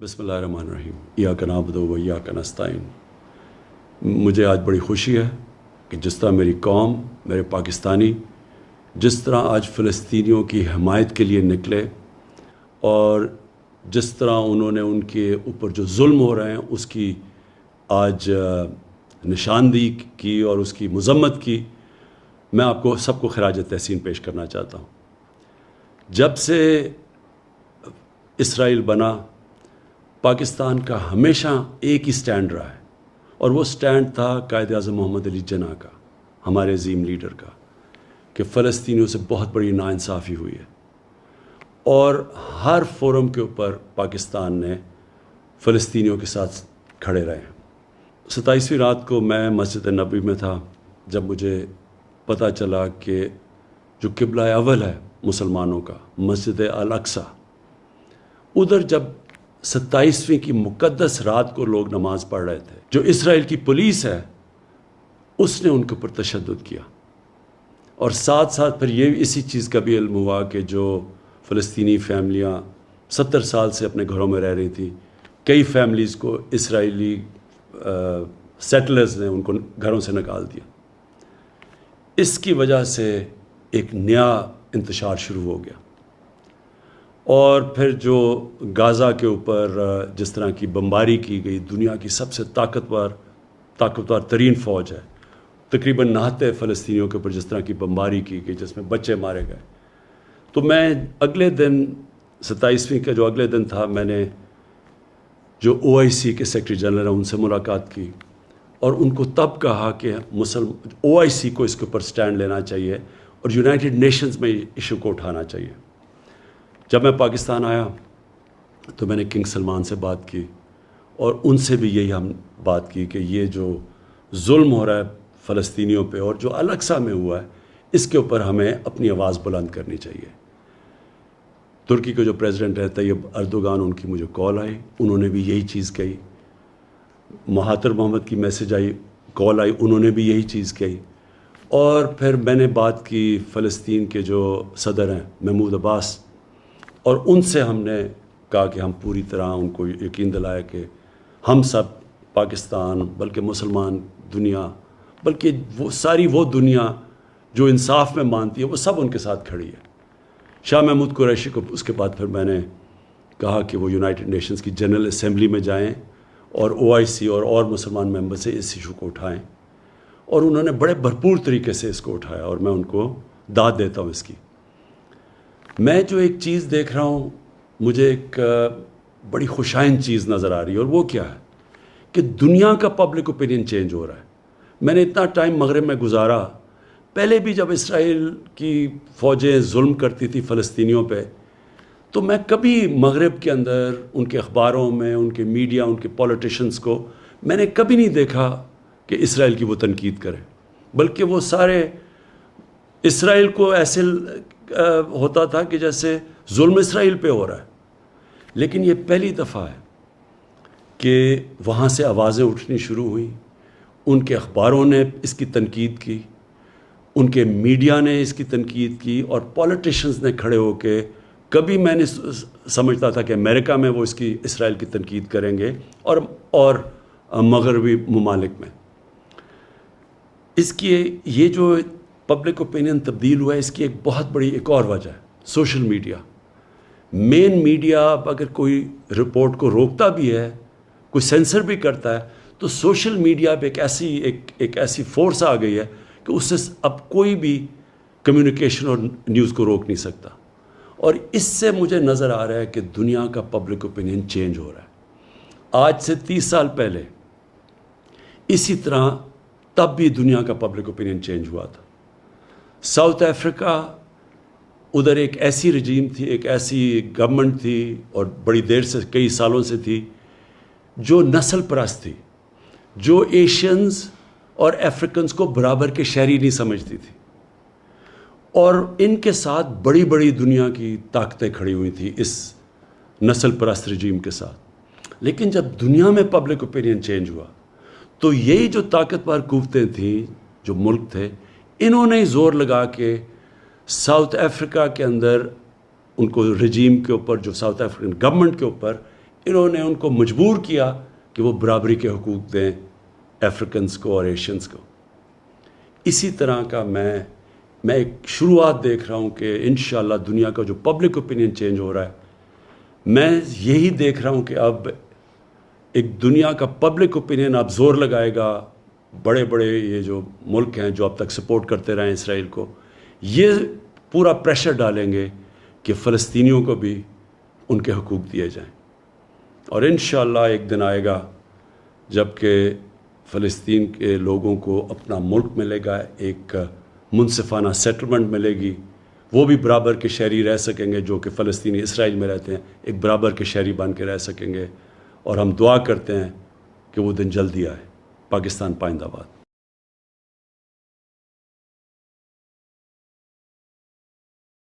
बिस्मिल्लाहिर्रहमानिर्रहीम इय्याक नअबुदु व इय्याक नस्तईन। मुझे आज बड़ी खुशी है कि जिस तरह मेरी कौम, मेरे पाकिस्तानी जिस तरह आज फ़लस्तीनियों की हिमायत के लिए निकले और जिस तरह उन्होंने उनके ऊपर जो जुल्म हो रहे हैं उसकी आज निशानदेही की और उसकी मज़म्मत की, मैं आपको सबको खराज तहसीन पेश करना चाहता हूँ। जब से इसराइल बना, पाकिस्तान का हमेशा एक ही स्टैंड रहा है और वो स्टैंड था कायद-ए-आज़म मोहम्मद अली जिन्ना का, हमारे अजीम लीडर का, कि फ़लस्तीनियों से बहुत बड़ी नाइंसाफ़ी हुई है और हर फोरम के ऊपर पाकिस्तान ने फ़लस्तीनियों के साथ खड़े रहे। 27वीं रात को मैं मस्जिद नबी में था जब मुझे पता चला कि जो क़िबला अव्वल है मुसलमानों का, मस्जिद अल-अक्सा, उधर जब 27वीं की मुक़द्दस रात को लोग नमाज़ पढ़ रहे थे, जो इसराइल की पुलिस है उसने उनके ऊपर तशद्दुद किया। और साथ साथ फिर ये इसी चीज़ का भी इल्म हुआ कि जो फ़लस्तीनी फैमिलियाँ 70 साल से अपने घरों में रह रही थी, कई फैमिलीज़ को इसराइली सेटलर्स ने उनको घरों से निकाल दिया। इसकी वजह से एक नया इंतशार शुरू हो गया और फिर जो गाज़ा के ऊपर जिस तरह की बमबारी की गई, दुनिया की सबसे ताकतवर तरीन फ़ौज है, तकरीबन 69 फ़लस्तीनियों के ऊपर जिस तरह की बमबारी की गई जिसमें बच्चे मारे गए, तो मैं अगले दिन 27वीं का जो अगले दिन था, मैंने जो OIC के सेक्रेटरी जनरल हैं उनसे मुलाकात की और उनको तब कहा कि OIC को इसके ऊपर स्टैंड लेना चाहिए और यूनाइटेड नेशंस में इशू को उठाना चाहिए। जब मैं पाकिस्तान आया तो मैंने किंग सलमान से बात की और उनसे भी यही हम बात की कि ये जो जुल्म हो रहा है फ़लस्तीनियों पे और जो अल-अक्सा में हुआ है, इसके ऊपर हमें अपनी आवाज़ बुलंद करनी चाहिए। तुर्की के जो प्रेसिडेंट है तैयब अर्दोगान, उनकी मुझे कॉल आई, उन्होंने भी यही चीज़ कही। महातिर मोहम्मद की मैसेज आई, कॉल आई, उन्होंने भी यही चीज़ कही। और फिर मैंने बात की फ़लस्तीन के जो सदर हैं महमूद अब्बास, और उनसे हमने कहा कि हम पूरी तरह उनको यकीन दिलाया कि हम सब पाकिस्तान, बल्कि मुसलमान दुनिया, बल्कि वो दुनिया जो इंसाफ में मानती है, वो सब उनके साथ खड़ी है। शाह महमूद कुरैशी को उसके बाद फिर मैंने कहा कि वो यूनाइटेड नेशंस की जनरल असेंबली में जाएं और OIC और मुसलमान मेंबर से इस इशू को उठाएं, और उन्होंने बड़े भरपूर तरीके से इसको उठाया और मैं उनको दाद देता हूँ इसकी। मैं जो एक चीज़ देख रहा हूँ, मुझे एक बड़ी खुशाइन चीज़ नज़र आ रही है और वो क्या है कि दुनिया का पब्लिक ओपिनियन चेंज हो रहा है। मैंने इतना टाइम मगरिब में गुजारा, पहले भी जब इसराइल की फ़ौजें जुल्म करती थी फ़लस्तीनियों पे, तो मैं कभी मगरिब के अंदर उनके अखबारों में, उनके मीडिया, उनके पॉलिटिशियंस को मैंने कभी नहीं देखा कि इसराइल की वो तनकीद करें, बल्कि वो सारे इसराइल को ऐसे होता था कि जैसे जुल्म इसराइल पे हो रहा है। लेकिन ये पहली दफ़ा है कि वहाँ से आवाज़ें उठनी शुरू हुई, उनके अखबारों ने इसकी तनकीद की, उनके मीडिया ने इसकी तनकीद की और पॉलिटिशियंस ने खड़े होके, कभी मैंने समझता था कि अमेरिका में वो इसकी इसराइल की तनकीद करेंगे और मगरबी ममालिक में। इसकी ये जो पब्लिक ओपिनियन तब्दील हुआ है, इसकी एक बहुत बड़ी एक और वजह है सोशल मीडिया। मेन मीडिया अगर कोई रिपोर्ट को रोकता भी है, कोई सेंसर भी करता है, तो सोशल मीडिया पे एक ऐसी फोर्स आ गई है कि उससे अब कोई भी कम्युनिकेशन और न्यूज़ को रोक नहीं सकता। और इससे मुझे नज़र आ रहा है कि दुनिया का पब्लिक ओपिनियन चेंज हो रहा है। आज से 30 साल पहले इसी तरह तब भी दुनिया का पब्लिक ओपिनियन चेंज हुआ था। साउथ अफ्रीका, उधर एक ऐसी रजीम थी, एक ऐसी गवर्नमेंट थी और बड़ी देर से, कई सालों से थी, जो नस्ल परस्त थी, जो एशियंस और अफ्रीकन्स को बराबर के शहरी नहीं समझती थी और इनके साथ बड़ी बड़ी दुनिया की ताकतें खड़ी हुई थी इस नस्ल परस्त रजीम के साथ। लेकिन जब दुनिया में पब्लिक ओपिनियन चेंज हुआ तो यही जो ताकतवर कुव्वतें थीं, जो मुल्क थे, इन्होंने ही ज़ोर लगा के साउथ अफ्रीका के अंदर उनको रजीम के ऊपर, जो साउथ अफ्रीकन गवर्नमेंट के ऊपर انہوں نے ان کو مجبور کیا کہ وہ برابری کے حقوق دیں افریقنس کو اور ایشینس کو. اسی طرح کا میں ایک شروعات دیکھ رہا ہوں کہ انشاءاللہ دنیا کا جو پبلک اوپینین چینج ہو رہا ہے، میں یہی دیکھ رہا ہوں کہ اب ایک دنیا کا پبلک اوپینین اب زور لگائے گا. بڑے بڑے یہ جو ملک ہیں جو اب تک سپورٹ کرتے رہے ہیں اسرائیل کو، یہ پورا پریشر ڈالیں گے کہ فلسطینیوں کو بھی ان کے حقوق دیے جائیں. اور انشاءاللہ ایک دن آئے گا جب کہ فلسطین کے لوگوں کو اپنا ملک ملے گا، ایک منصفانہ سیٹلمنٹ ملے گی، وہ بھی برابر کے شہری رہ سکیں گے جو کہ فلسطینی اسرائیل میں رہتے ہیں، ایک برابر کے شہری بن کے رہ سکیں گے. اور ہم دعا کرتے ہیں کہ وہ دن جلدی آئے. پاکستان پائندہ باد.